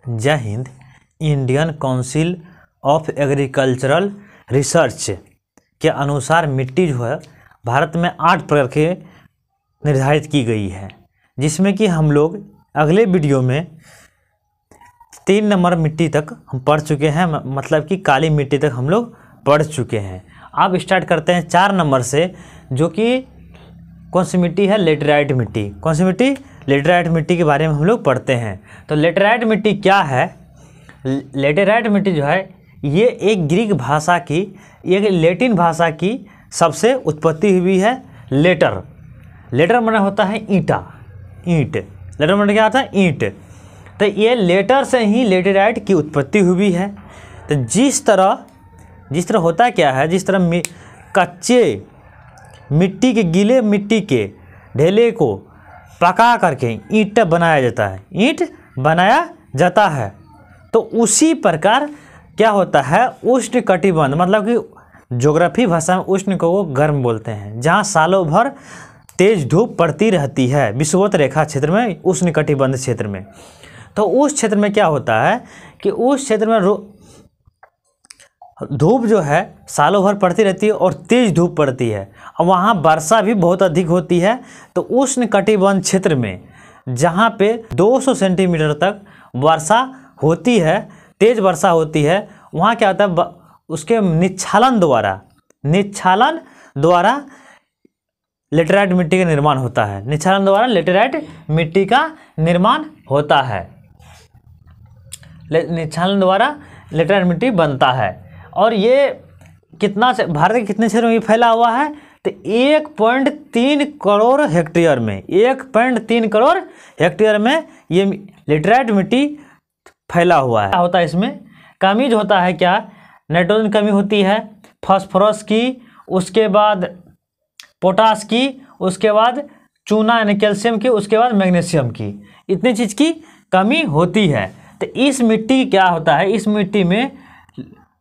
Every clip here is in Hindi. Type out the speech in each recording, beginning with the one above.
जय Hind. Indian council of agricultural research के अनुसार मिट्टी जो है भारत में 8 प्रकार के निर्धारित की गई है, जिसमें कि हम लोग अगले वीडियो में 3 नंबर मिट्टी तक हम पढ़ चुके हैं, मतलब कि काली मिट्टी तक हम लोग पढ़ चुके हैं। अब स्टार्ट करते हैं 4 नंबर से, जो कि कौन सी मिट्टी है? लेटेराइट मिट्टी। कौन सी मिट्टी? लेटेराइट मिट्टी के बारे में हम लोग पढ़ते हैं। तो लेटेराइट मिट्टी क्या है? लेटेराइट मिट्टी जो है ये एक ग्रीक भाषा की, एक लैटिन भाषा की सबसे उत्पत्ति हुई है। लेटर माने होता है ईंटा, ईंट। लेटर माने क्या होता है? ईंट। तो ये लेटर से ही लेटेराइट की उत्पत्ति हुई है। तो जिस तरह होता क्या है, जिस तरह कच्चे मिट्टी के, गीले मिट्टी के ढेले को पका करके ईंट बनाया जाता है, तो उसी प्रकार क्या होता है? उष्ण कटिबंध, मतलब कि ज्योग्राफी भाषा में उष्ण को गर्म बोलते हैं, जहाँ सालों भर तेज धूप पड़ती रहती है विषुवत रेखा क्षेत्र में, उष्ण कटिबंध क्षेत्र में। तो उस क्षेत्र में क्या होता है कि उस क्षेत्र में धूप जो है सालों भर पड़ती रहती है और तेज धूप पड़ती है, और वहाँ वर्षा भी बहुत अधिक होती है। तो उष्ण कटिबंध क्षेत्र में जहाँ पे 200 सेंटीमीटर तक वर्षा होती है, तेज वर्षा होती है, वहाँ क्या होता है? उसके निच्छालन द्वारा लेटेराइट मिट्टी का निर्माण होता है। निच्छालन द्वारा लेटेराइट मिट्टी का निर्माण होता है, निच्छालन द्वारा लेटेराइट मिट्टी बनता है। और ये कितना से भारत के कितने क्षेत्रों में फैला हुआ है? तो 1.3 करोड़ हेक्टेयर में, 1.3 करोड़ हेक्टेयर में ये लेटेराइट मिट्टी फैला हुआ है। क्या होता है इसमें? कमी जो होता है क्या? नाइट्रोजन कमी होती है, फास्फोरस की, उसके बाद पोटास की, उसके बाद चूना यानी कैल्शियम की, उसके बाद मैग्नीशियम की, इतनी चीज़ की कमी होती है। तो इस मिट्टी क्या होता है? इस मिट्टी में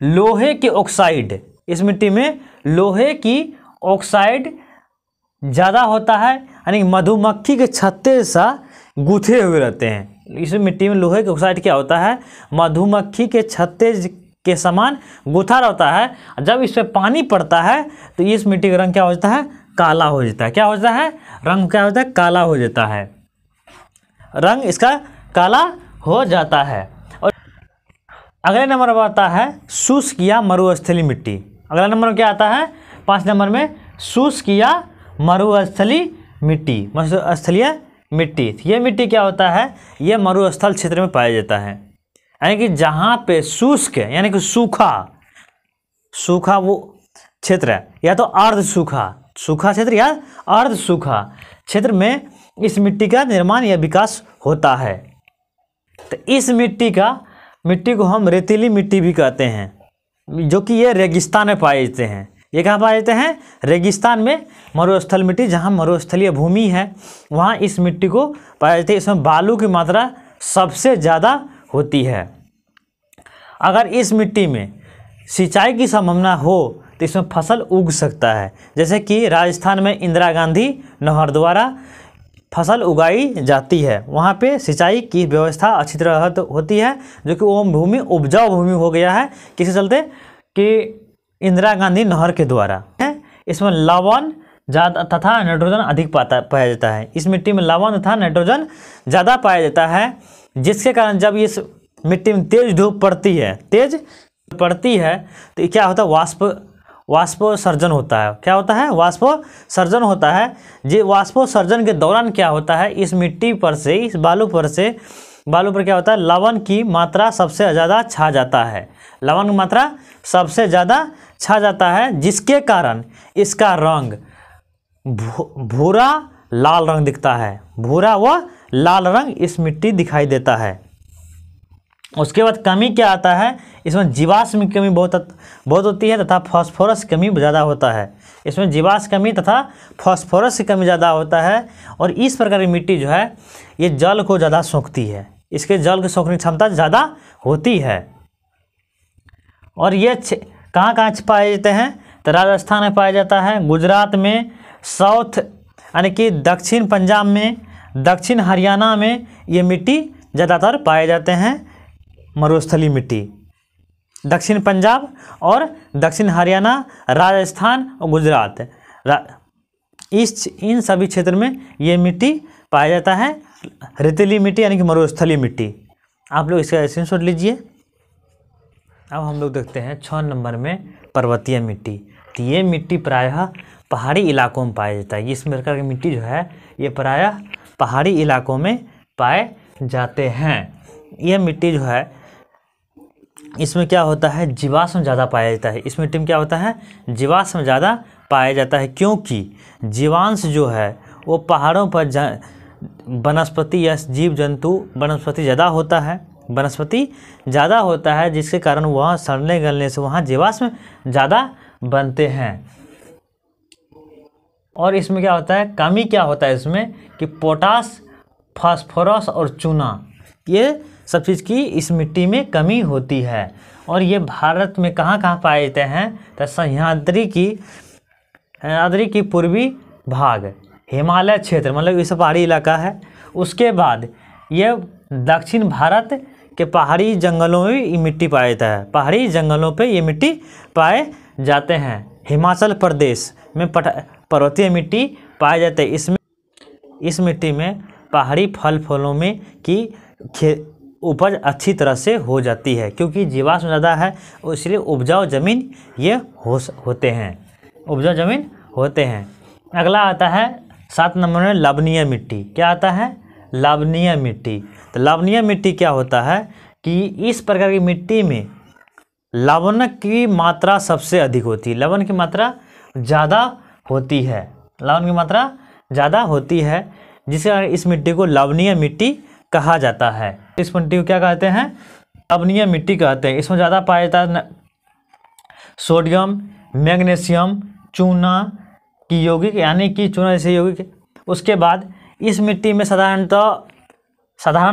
लोहे की ऑक्साइड, इस मिट्टी में लोहे की ऑक्साइड ज़्यादा होता है, यानी मधुमक्खी के छत्ते सा गूथे हुए रहते हैं। इस मिट्टी में लोहे की ऑक्साइड क्या होता है? मधुमक्खी के छत्ते के समान गूथा रहता है। जब इस पर पानी पड़ता है तो इस मिट्टी का रंग क्या हो जाता है? काला हो जाता है। क्या हो जाता है? रंग क्या होता है? काला हो जाता है, रंग इसका काला हो जाता है। और अगले नंबर पर आता है शुष्क या मरुस्थलीय मिट्टी। अगला नंबर क्या आता है? 5 नंबर में शुष्क या मरुस्थलीय मिट्टी। ये मिट्टी क्या होता है? ये मरुस्थल क्षेत्र में पाया जाता है, यानी कि जहाँ पे शुष्क यानी कि सूखा वो क्षेत्र है, या तो अर्ध सूखा क्षेत्र या अर्ध सूखा क्षेत्र में इस मिट्टी का निर्माण या विकास होता है। तो इस मिट्टी को हम रेतीली मिट्टी भी कहते हैं, जो कि ये रेगिस्तान में पाए जाते हैं। ये कहाँ पाए जाते हैं? रेगिस्तान में मरुस्थल मिट्टी, जहाँ मरुस्थलीय भूमि है वहाँ इस मिट्टी को पाया जाता है। इसमें बालू की मात्रा सबसे ज़्यादा होती है। अगर इस मिट्टी में सिंचाई की संभावना हो तो इसमें फसल उग सकता है, जैसे कि राजस्थान में इंदिरा गांधी नहर द्वारा फसल उगाई जाती है। वहाँ पे सिंचाई की व्यवस्था अच्छी तरह होती है, जो कि वो भूमि उपजाऊ भूमि हो गया है। किसी चलते कि इंदिरा गांधी नहर के द्वारा इसमें लवण ज़्यादा तथा नाइट्रोजन अधिक पाया जाता है। इस मिट्टी में लवण तथा नाइट्रोजन ज़्यादा पाया जाता है, जिसके कारण जब इस मिट्टी में तेज धूप पड़ती है तो क्या होता है? वाष्पोत्सर्जन होता है। क्या होता है? वाष्पोत्सर्जन होता है। ये वाष्पोत्सर्जन के दौरान क्या होता है? इस मिट्टी पर से, इस बालू पर क्या होता है? लवण की मात्रा सबसे ज़्यादा छा जाता है। लवण की मात्रा सबसे ज़्यादा छा जाता है, जिसके कारण इसका रंग भूरा लाल रंग दिखता है। भूरा व लाल रंग इस मिट्टी दिखाई देता है। उसके बाद कमी क्या आता है? इसमें जीवाश्म की कमी बहुत होती है तथा फास्फोरस की कमी ज़्यादा होता है। इसमें जीवाश्म कमी तथा फास्फोरस की कमी ज़्यादा होता है। और इस प्रकार की मिट्टी जो है ये जल को ज़्यादा सोखती है, इसके जल की सोखने की क्षमता ज़्यादा होती है। और ये कहाँ पाए जाते हैं? तो राजस्थान में पाया जाता है, गुजरात में, साउथ यानी कि दक्षिण पंजाब में, दक्षिण हरियाणा में ये मिट्टी ज़्यादातर पाए जाते हैं। मरुस्थलीय मिट्टी, दक्षिण पंजाब और दक्षिण हरियाणा, राजस्थान और गुजरात, इन सभी क्षेत्र में ये मिट्टी पाया जाता है, रेतीली मिट्टी यानी कि मरुस्थलीय मिट्टी। आप लोग इसका स्क्रीनशॉट लीजिए। अब हम लोग देखते हैं 6 नंबर में पर्वतीय मिट्टी। तो ये मिट्टी प्रायः पहाड़ी इलाकों में पाया जाता है। इस प्रकार की मिट्टी जो है ये प्रायः पहाड़ी इलाकों में पाए जाते हैं। ये मिट्टी जो है इसमें क्या होता है, जीवाश्म ज़्यादा पाया जाता है। इस मिट्टी में क्या होता है, जीवाश्म ज़्यादा पाया जाता है, क्योंकि जीवांश जो है वो पहाड़ों पर वनस्पति या जीव जंतु वनस्पति ज़्यादा होता है, जिसके कारण वहाँ सड़ने गलने से वहाँ जीवाश्म ज़्यादा बनते हैं। और इसमें क्या होता है, कमी क्या होता है इसमें कि पोटास, फास्फोरस और चूना, ये सब चीज़ की इस मिट्टी में कमी होती है। और ये भारत में कहाँ पाए जाते हैं, तो सह्याद्री की पूर्वी भाग, हिमालय क्षेत्र, मतलब ये सब पहाड़ी इलाका है। उसके बाद ये दक्षिण भारत के पहाड़ी जंगलों में ये मिट्टी पाया जाता है। पहाड़ी जंगलों पे ये मिट्टी पाए जाते हैं। हिमाचल प्रदेश में पर्वतीय मिट्टी पाए जाते हैं। इस मिट्टी में पहाड़ी फल फूलों में की उपज अच्छी तरह से हो जाती है, क्योंकि जीवाश्म ज़्यादा है, इसलिए उपजाऊ ज़मीन ये होते हैं। अगला आता है 7 नंबर में लवणीय मिट्टी। क्या आता है, लवणीय मिट्टी। तो लवणीय मिट्टी क्या होता है कि इस प्रकार की मिट्टी में लवण की मात्रा सबसे अधिक होती है, लवण की मात्रा ज़्यादा होती है, जिसके कारण इस मिट्टी को लवणीय मिट्टी कहा जाता है। इस मिट्टी को क्या कहते हैं, लवणीय मिट्टी कहते हैं। इसमें ज़्यादा पाया जाता है सोडियम, मैग्नीशियम, चूना की यौगिक, यानी कि चूना जैसे यौगिक। उसके बाद इस मिट्टी में साधारण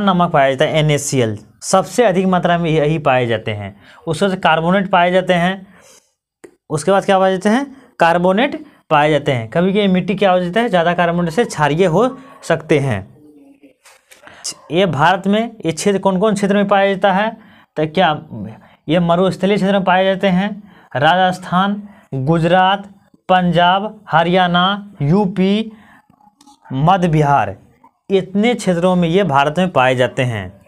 नमक पाया जाता है, NaCl, सबसे अधिक मात्रा में यही पाए जाते हैं। उसके बाद कार्बोनेट पाए जाते हैं। उसके बाद क्या पाए जाते हैं, कार्बोनेट पाए जाते हैं। कभी कभी मिट्टी क्या हो जाता है, ज़्यादा कार्बोनेट से क्षारीय हो सकते हैं। ये भारत में ये क्षेत्र कौन कौन क्षेत्र में पाया जाता है, तो क्या ये मरुस्थलीय क्षेत्र में पाए जाते हैं, राजस्थान, गुजरात, पंजाब, हरियाणा, यूपी, मध्य बिहार, इतने क्षेत्रों में ये भारत में पाए जाते हैं।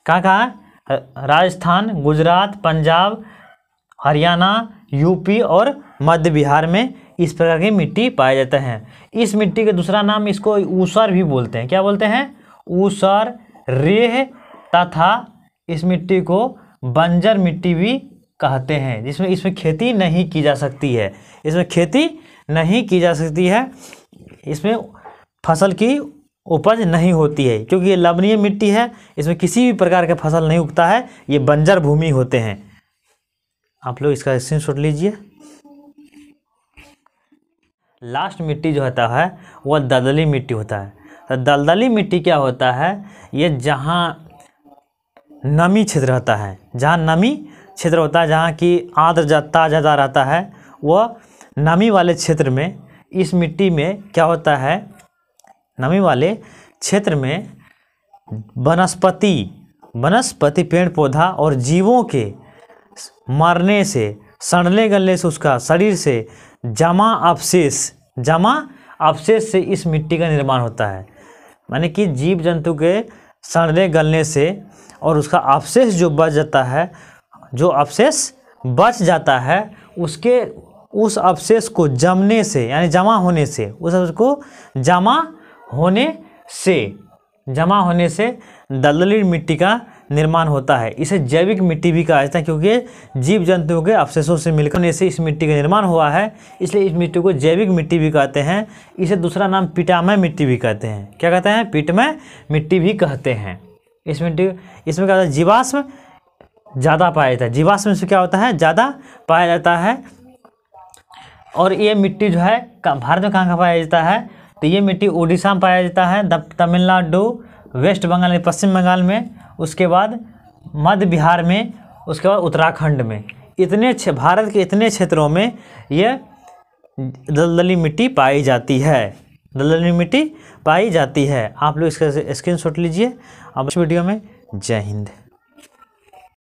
कहाँ, राजस्थान, गुजरात, पंजाब, हरियाणा, यूपी और मध्य बिहार में इस प्रकार की मिट्टी पाए जाते हैं। इस मिट्टी का दूसरा नाम इसको ऊसर भी बोलते हैं। क्या बोलते हैं, ऊसर, रेह, तथा इस मिट्टी को बंजर मिट्टी भी कहते हैं, जिसमें इसमें खेती नहीं की जा सकती है। इसमें फसल की उपज नहीं होती है, क्योंकि ये लवणीय मिट्टी है, इसमें किसी भी प्रकार का फसल नहीं उगता है, ये बंजर भूमि होते हैं। आप लोग इसका स्क्रीनशॉट लीजिए। लास्ट मिट्टी जो होता है वह दलदली मिट्टी होता है। तो दलदली मिट्टी क्या होता है, ये जहाँ नमी क्षेत्र रहता है, जहाँ की आर्द्रता ज़्यादा रहता है, वह नमी वाले क्षेत्र में इस मिट्टी में क्या होता है, नमी वाले क्षेत्र में वनस्पति पेड़ पौधा और जीवों के मरने से, सड़ने गलने से, उसका शरीर से जमा अवशेष से इस मिट्टी का निर्माण होता है। माने कि जीव जंतु के सड़ने गलने से और उसका अवशेष जो बच जाता है, उस अवशेष को जमने से, यानी जमा होने से दलदली मिट्टी का निर्माण होता है। इसे जैविक मिट्टी भी कहा जाता है, क्योंकि जीव जंतुओं के अवशेषों से मिलकर से इस मिट्टी का निर्माण हुआ है, इसलिए इस मिट्टी को जैविक मिट्टी भी कहते हैं। इसे दूसरा नाम पिटामय मिट्टी भी कहते हैं। क्या कहते हैं, पिटमय मिट्टी भी कहते हैं। इसमें क्या होता है, जीवाश्म ज़्यादा पाया जाता है। जीवाश्म से क्या होता है, ज़्यादा पाया जाता है। और ये मिट्टी जो है भारत में कहाँ पाया जाता है, तो ये मिट्टी उड़ीसा में पाया जाता है, तमिलनाडु, वेस्ट बंगाल, पश्चिम बंगाल में, उसके बाद मध्य बिहार में, उसके बाद उत्तराखंड में। भारत के इतने क्षेत्रों में ये दलदली मिट्टी पाई जाती है। आप लोग इसका स्क्रीनशॉट लीजिए। अब इस वीडियो में जय हिंद।